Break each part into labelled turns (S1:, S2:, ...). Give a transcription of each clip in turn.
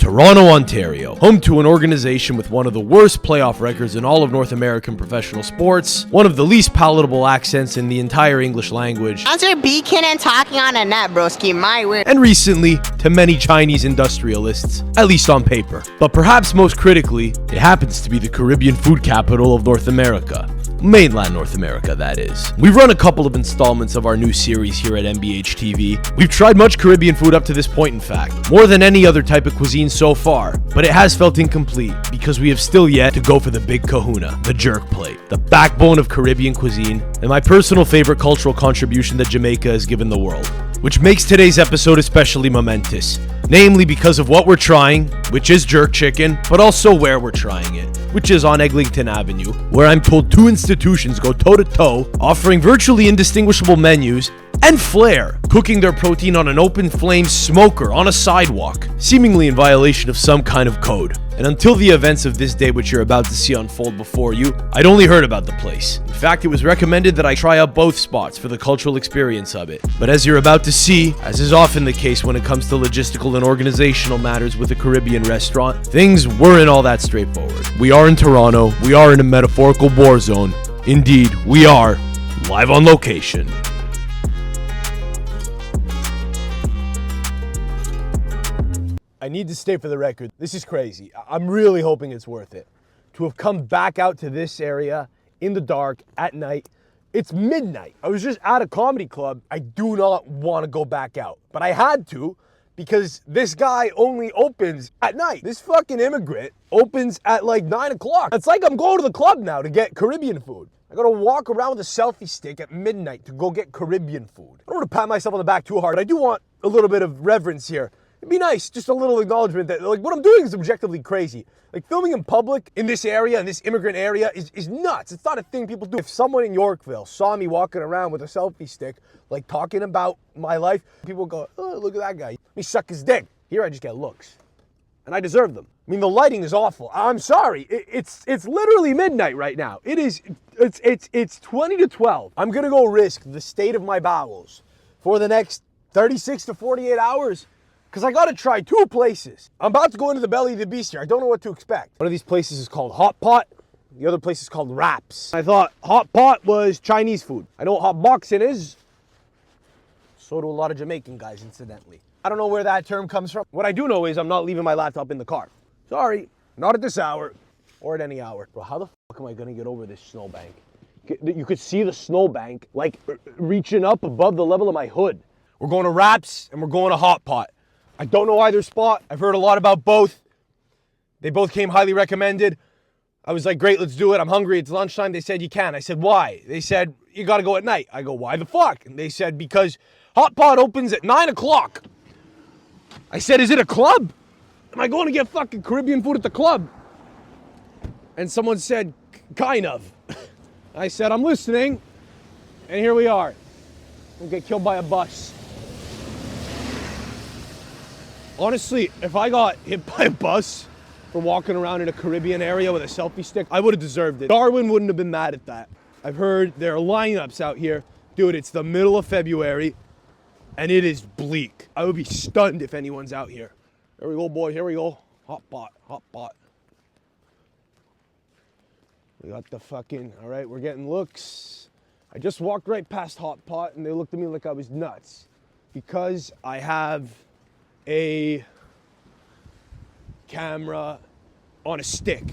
S1: Toronto, Ontario, home to an organization with one of the worst playoff records in all of North American professional sports, one of the least palatable accents in the entire English language,
S2: Answer beacon and talking on a net, broski, my word.
S1: and recently, to many Chinese industrialists, at least on paper. But perhaps most critically, it happens to be the Caribbean food capital of North America. Mainland North America, that is. We've run a couple of installments of our new series here at MBH TV. We've tried much Caribbean food up to this point, in fact, more than any other type of cuisine so far, but it has felt incomplete because we have still yet to go for the big kahuna, the jerk plate, the backbone of Caribbean cuisine, and my personal favorite cultural contribution that Jamaica has given the world, which makes today's episode especially momentous, namely because of what we're trying, which is jerk chicken, but also where we're trying it, which is on Eglinton Avenue, where I'm told two institutions go toe-to-toe, offering virtually indistinguishable menus and flair, cooking their protein on an open flame smoker on a sidewalk, seemingly in violation of some kind of code. And until the events of this day which you're about to see unfold before you, I'd only heard about the place. In fact, it was recommended that I try out both spots for the cultural experience of it. But as you're about to see, as is often the case when it comes to logistical and organizational matters with a Caribbean restaurant, things weren't all that straightforward. We are in Toronto, we are in a metaphorical war zone. Indeed, we are live on location. I need to state for the record, this is crazy. I'm really hoping it's worth it. To have come back out to this area in the dark at night. It's midnight. I was just at a comedy club. I do not want to go back out, but I had to because this guy only opens at night. This fucking immigrant opens at like 9 o'clock. It's like I'm going to the club now to get Caribbean food. I gotta walk around with a selfie stick at midnight to go get Caribbean food. I don't want to pat myself on the back too hard, but I do want a little bit of reverence here. It'd be nice, just a little acknowledgement that like what I'm doing is objectively crazy. Like filming in public in this area, in this immigrant area is nuts. It's not a thing people do. If someone in Yorkville saw me walking around with a selfie stick, like talking about my life, people go, oh, look at that guy. Let me suck his dick. Here I just get looks. And I deserve them. I mean, the lighting is awful. I'm sorry. It's literally midnight right now. It's 20 to 12. I'm gonna go risk the state of my bowels for the next 36 to 48 hours. Because I gotta try two places. I'm about to go into the belly of the beast here. I don't know what to expect. One of these places is called Hot Pot. The other place is called Wraps. I thought Hot Pot was Chinese food. I know what hot boxing is. So do a lot of Jamaican guys, incidentally. I don't know where that term comes from. What I do know is I'm not leaving my laptop in the car. Sorry, not at this hour or at any hour. Bro, how the fuck am I gonna get over this snowbank? You could see the snowbank like reaching up above the level of my hood. We're going to Wraps and we're going to Hot Pot. I don't know either spot. I've heard a lot about both. They both came highly recommended. I was like, great, let's do it. I'm hungry. It's lunchtime. They said, you can. I said, why? They said, you got to go at night. I go, why the fuck? And they said, because Hot Pot opens at 9 o'clock. I said, is it a club? Am I going to get fucking Caribbean food at the club? And someone said, kind of. I said, I'm listening. And here we are. We'll get killed by a bus. Honestly, if I got hit by a bus for walking around in a Caribbean area with a selfie stick, I would have deserved it. Darwin wouldn't have been mad at that. I've heard there are lineups out here. Dude, it's the middle of February, and it is bleak. I would be stunned if anyone's out here. Here we go, boys. Here we go. Hot pot, hot pot. We got the fucking, all right, we're getting looks. I just walked right past Hot Pot, and they looked at me like I was nuts because I have a camera on a stick.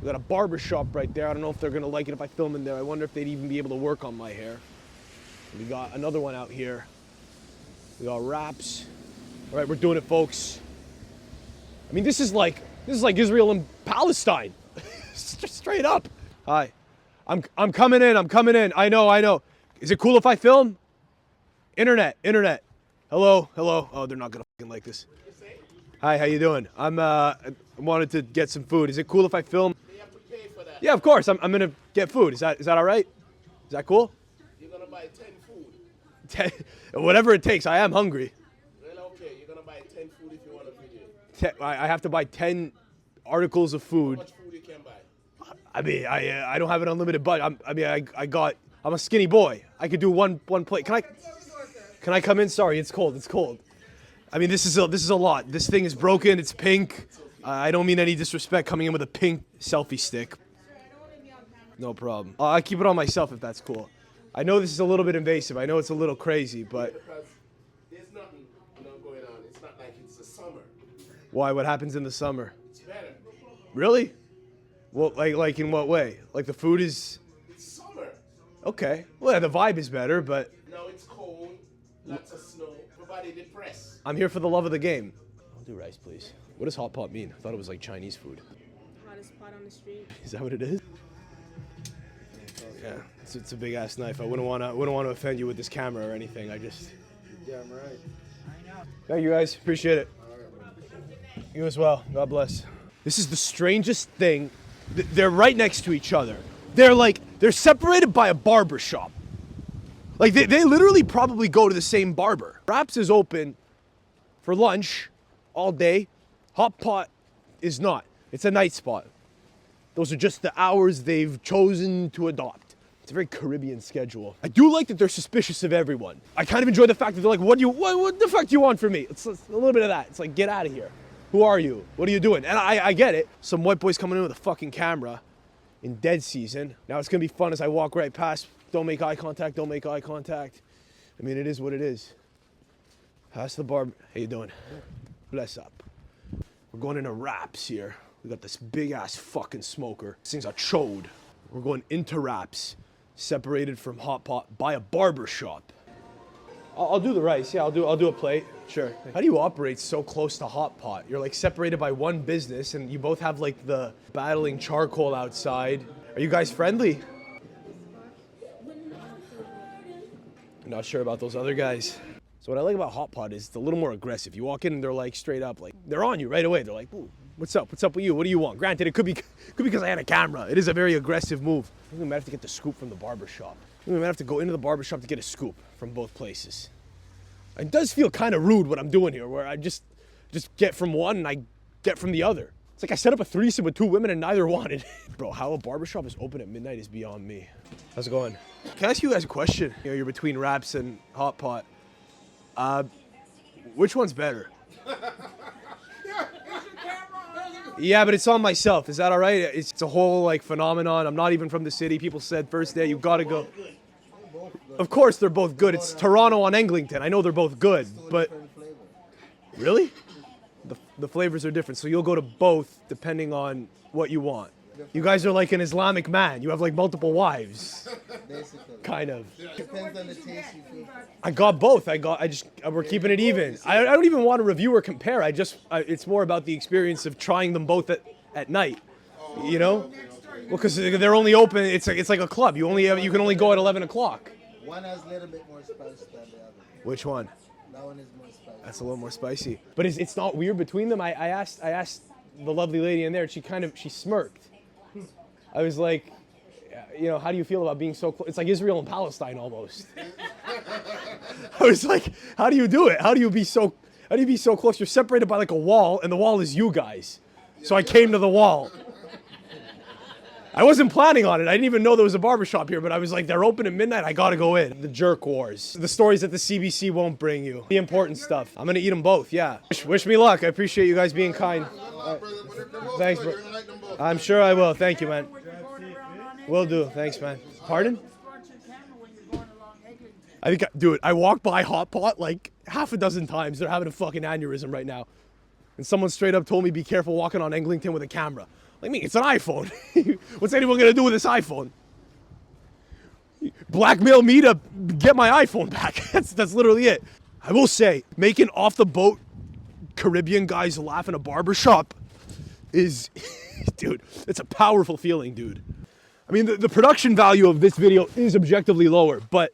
S1: We got a barbershop right there. I don't know if they're gonna like it if I film in there. I wonder if they'd even be able to work on my hair. We got another one out here. We got Wraps. All right, we're doing it, folks. I mean, this is like Israel and Palestine. Straight up. Hi. I'm coming in. I know. Is it cool if I film? Internet. Hello. Oh, they're not gonna fucking like this. Hi, how you doing? I wanted to get some food. Is it cool if I film?
S3: You have to pay for that.
S1: Yeah, of course. I'm gonna get food. Is that all right? Is that cool?
S3: You're gonna buy 10 food.
S1: 10, whatever it takes. I am hungry.
S3: Well, okay. You're gonna buy 10 food if you want a video.
S1: I have to buy 10 articles of food.
S3: How much food you can buy?
S1: I mean, I don't have an unlimited budget. I'm a skinny boy. I could do one plate. Can I come in? Sorry, it's cold. I mean, this is a lot. This thing is broken. It's pink. I don't mean any disrespect coming in with a pink selfie stick. No problem. I'll keep it on myself if that's cool. I know this is a little bit invasive. I know it's a little crazy, but...
S3: Because there's nothing going on. It's not like it's the summer.
S1: Why? What happens in the summer?
S3: It's better.
S1: Really? Well, like in what way? Like the food is...
S3: It's summer.
S1: Okay. Well, yeah, the vibe is better, but...
S3: Now it's cold. Lots of snow. Everybody depressed.
S1: I'm here for the love of the game. I'll do rice, please. What does hot pot mean? I thought it was like Chinese food.
S4: Hottest pot on the street.
S1: Is that what it is? Yeah, it's a big ass knife. I wouldn't want to offend you with this camera or anything. I just.
S3: Yeah, I'm right.
S1: Thank you guys. Appreciate it. You as well. God bless. This is the strangest thing. They're right next to each other. They're separated by a barber shop. Like they literally probably go to the same barber. Raps is open for lunch all day. Hot pot is not. It's a night spot. Those are just the hours they've chosen to adopt. It's a very Caribbean schedule. I do like that they're suspicious of everyone. I kind of enjoy the fact that they're like, what the fuck do you want from me? It's a little bit of that. It's like, get out of here. Who are you? What are you doing? And I get it. Some white boys coming in with a fucking camera in dead season. Now it's gonna be fun as I walk right past. Don't make eye contact, don't make eye contact. I mean, it is what it is. Pass the barb. How you doing? Bless up. We're going into Raps here. We got this big ass fucking smoker. This thing's a chode. We're going into Raps, separated from hot pot by a barber shop. I'll do the rice. Yeah, I'll do a plate. Sure. How do you operate so close to hot pot? You're like separated by one business, and you both have like the battling charcoal outside. Are you guys friendly? I'm not sure about those other guys. So what I like about hot pot is it's a little more aggressive. You walk in and they're like straight up, like they're on you right away. They're like, ooh, what's up? What's up with you? What do you want? Granted, it could be because I had a camera. It is a very aggressive move. I think we might have to get the scoop from the barber shop. I think we might have to go into the barber shop to get a scoop from both places. It does feel kind of rude what I'm doing here, where I just get from one and I get from the other. It's like I set up a threesome with two women and neither wanted. Bro, how a barbershop is open at midnight is beyond me. How's it going? Can I ask you guys a question? You know, you're between Raps and hot pot. Which one's better? Yeah, but it's on myself. Is that all right? It's a whole like phenomenon. I'm not even from the city. People said first day you gotta go. Of course they're both good. It's Toronto on Eglinton. I know they're both good, but really? The flavors are different. So you'll go to both depending on what you want. You guys are like an Islamic man. You have like multiple wives.
S5: Basically.
S1: Kind of.
S5: Depends on the taste you feel.
S1: I got both. We're keeping it even. I don't even want to review or compare. It's more about the experience of trying them both at night. You know? Well, because they're only open, it's like a club. You can only go at 11 o'clock.
S5: One has a little bit more spice than the other.
S1: Which one?
S5: That one is more spicy.
S1: That's a little more spicy. But it's not weird between them. I asked the lovely lady in there, and she smirked. I was like, you know, how do you feel about being so close? It's like Israel and Palestine almost. I was like, how do you do it? How do you be so close? You're separated by like a wall, and the wall is you guys. So I came to the wall. I wasn't planning on it. I didn't even know there was a barbershop here, but I was like, they're open at midnight. I gotta go in. The jerk wars. The stories that the CBC won't bring you. The important stuff. I'm gonna eat them both, yeah. Wish me luck. I appreciate you guys being kind. Thanks, bro. I'm sure I will. Thank you, man. Will do. Thanks, man. Pardon? I think, dude, I walked by Hot Pot like half a dozen times. They're having a fucking aneurysm right now. And someone straight up told me, be careful walking on Eglinton with a camera. Like me, it's an iPhone. What's anyone gonna do with this iPhone? Blackmail me to get my iPhone back. That's literally it. I will say, making off the boat Caribbean guys laugh in a barbershop is, dude, it's a powerful feeling, dude. I mean, the production value of this video is objectively lower, but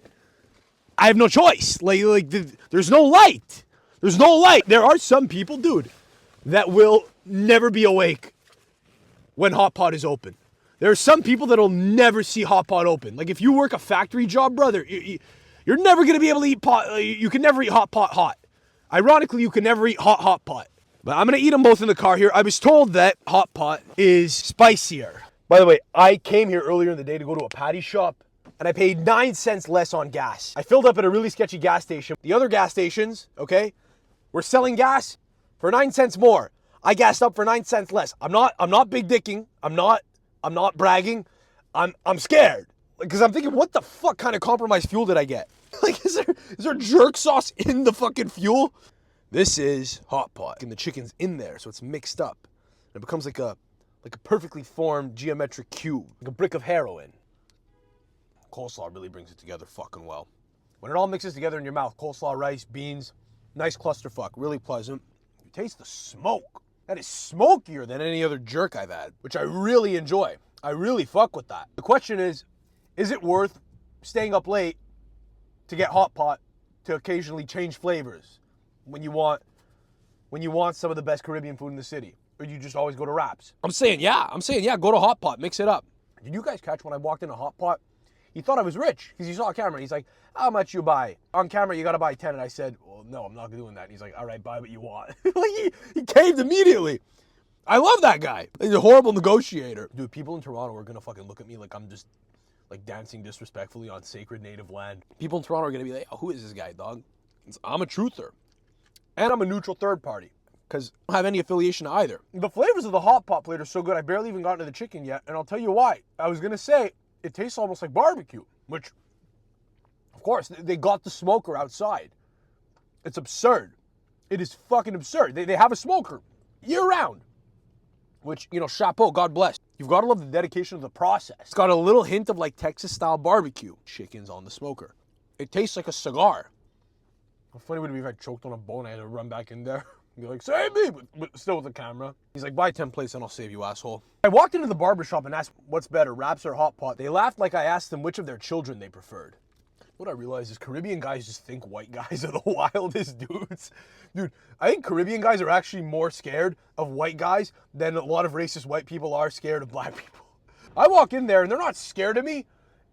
S1: I have no choice. There's no light. There's no light. There are some people, dude, that will never be awake when Hot Pot is open. There are some people that'll never see Hot Pot open. Like if you work a factory job, brother, you're never gonna be able to eat pot. You can never eat Hot Pot hot. Ironically, you can never eat hot pot. But I'm gonna eat them both in the car here. I was told that Hot Pot is spicier. By the way, I came here earlier in the day to go to a patty shop, and I paid 9 cents less on gas. I filled up at a really sketchy gas station. The other gas stations, okay, We're selling gas for 9 cents more. I gassed up for 9 cents less. I'm not big dicking. I'm not bragging. I'm scared. Because I'm thinking, what the fuck kind of compromised fuel did I get? Like, is there jerk sauce in the fucking fuel? This is hot pot. And the chicken's in there, so it's mixed up. And it becomes like a perfectly formed geometric cube. Like a brick of heroin. Coleslaw really brings it together fucking well. When it all mixes together in your mouth, coleslaw, rice, beans, nice clusterfuck, really pleasant. You taste the smoke. That is smokier than any other jerk I've had, which I really enjoy. I really fuck with that. The question is it worth staying up late to get hot pot to occasionally change flavors when you want some of the best Caribbean food in the city? Or you just always go to Wraps? I'm saying yeah, go to hot pot, mix it up. Did you guys catch when I walked into hot pot? He thought I was rich because he saw a camera. He's like, how much you buy? On camera, you got to buy 10. And I said, well, no, I'm not doing that. And he's like, all right, buy what you want. Like he caved immediately. I love that guy. He's a horrible negotiator. Dude, people in Toronto are going to fucking look at me like I'm just like dancing disrespectfully on sacred native land. People in Toronto are going to be like, oh, who is this guy, dog? I'm a truther. And I'm a neutral third party because I don't have any affiliation to either. The flavors of the hot pot plate are so good, I barely even got into the chicken yet. And I'll tell you why. I was going to say, it tastes almost like barbecue, which, of course, they got the smoker outside. It's absurd. It is fucking absurd. They have a smoker year-round, which, you know, chapeau, God bless. You've got to love the dedication of the process. It's got a little hint of, like, Texas-style barbecue. Chicken's on the smoker. It tastes like a cigar. How funny would it be if I choked on a bone and I had to run back in there? Be like, save me, but still with the camera. He's like, buy 10 plates and I'll save you, asshole. I walked into the barbershop and asked, what's better, Wraps or hot pot? They laughed like I asked them which of their children they preferred. What I realized is Caribbean guys just think white guys are the wildest dudes. Dude, I think Caribbean guys are actually more scared of white guys than a lot of racist white people are scared of black people. I walk in there and they're not scared of me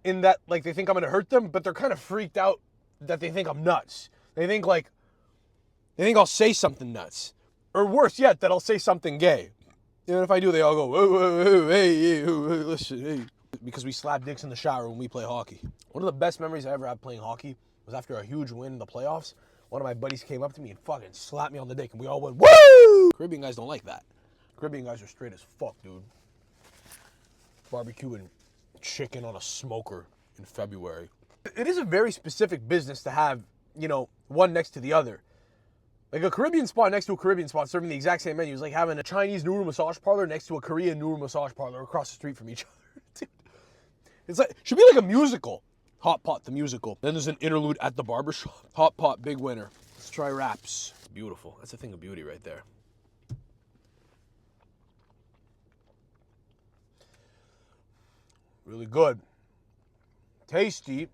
S1: in that, like, they think I'm gonna hurt them, but they're kind of freaked out that they think I'm nuts. They think I'll say something nuts. Or worse yet, that I'll say something gay. And if I do, they all go, whoa, whoa, whoa, hey, listen, hey. Because we slap dicks in the shower when we play hockey. One of the best memories I ever had playing hockey was after a huge win in the playoffs. One of my buddies came up to me and fucking slapped me on the dick, and we all went, woo! Caribbean guys don't like that. Caribbean guys are straight as fuck, dude. Barbecuing chicken on a smoker in February. It is a very specific business to have, you know, one next to the other. Like a Caribbean spot next to a Caribbean spot serving the exact same menu is like having a Chinese Nuru massage parlor next to a Korean Nuru massage parlor across the street from each other. Dude. It's like, should be like a musical. Hot Pot, the musical. Then there's an interlude at the barbershop. Hot Pot, big winner. Let's try Wraps. Beautiful. That's a thing of beauty right there. Really good. Tasty.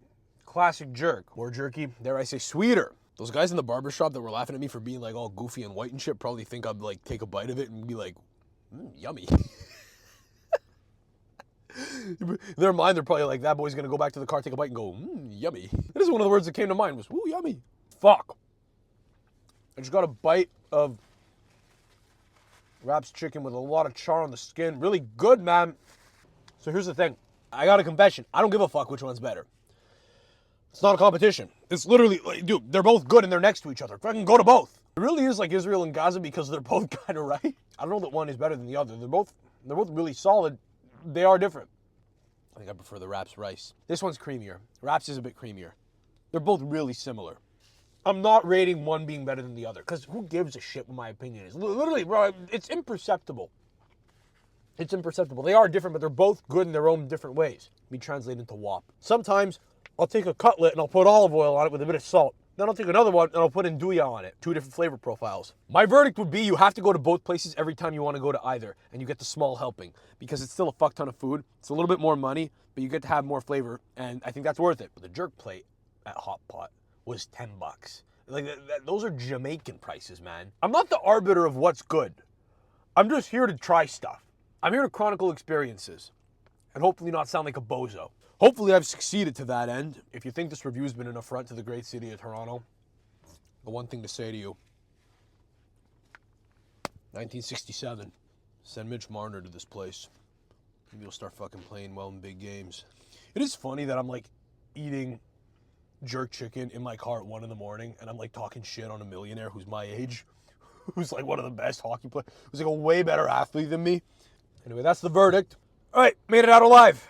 S1: Classic jerk. More jerky. Dare I say sweeter. Those guys in the barbershop that were laughing at me for being like all goofy and white and shit probably think I'd like take a bite of it and be like, yummy. In their mind, they're probably like, that boy's gonna go back to the car, take a bite and go, yummy. That is one of the words that came to mind was, ooh, yummy. Fuck. I just got a bite of Wraps chicken with a lot of char on the skin. Really good, man. So here's the thing. I got a confession. I don't give a fuck which one's better. It's not a competition. It's literally, like, dude, they're both good and they're next to each other. Fucking go to both. It really is like Israel and Gaza because they're both kind of right. I don't know that one is better than the other. They're both really solid. They are different. I think I prefer the Wraps rice. This one's creamier. Wraps is a bit creamier. They're both really similar. I'm not rating one being better than the other because who gives a shit what my opinion is? Literally, bro, it's imperceptible. It's imperceptible. They are different, but they're both good in their own different ways. Let me translate into WAP. Sometimes I'll take a cutlet and I'll put olive oil on it with a bit of salt. Then I'll take another one and I'll put andouille on it. 2 different flavor profiles. My verdict would be you have to go to both places every time you want to go to either. And you get the small helping. Because it's still a fuck ton of food. It's a little bit more money, but you get to have more flavor. And I think that's worth it. But the jerk plate at Hot Pot was $10. Like, those are Jamaican prices, man. I'm not the arbiter of what's good. I'm just here to try stuff. I'm here to chronicle experiences. And hopefully not sound like a bozo. Hopefully I've succeeded to that end. If you think this review's been an affront to the great city of Toronto, the one thing to say to you, 1967, send Mitch Marner to this place. Maybe he'll start fucking playing well in big games. It is funny that I'm like eating jerk chicken in my car at 1 in the morning, and I'm like talking shit on a millionaire who's my age, who's like one of the best hockey players, who's like a way better athlete than me. Anyway, that's the verdict. All right, made it out alive.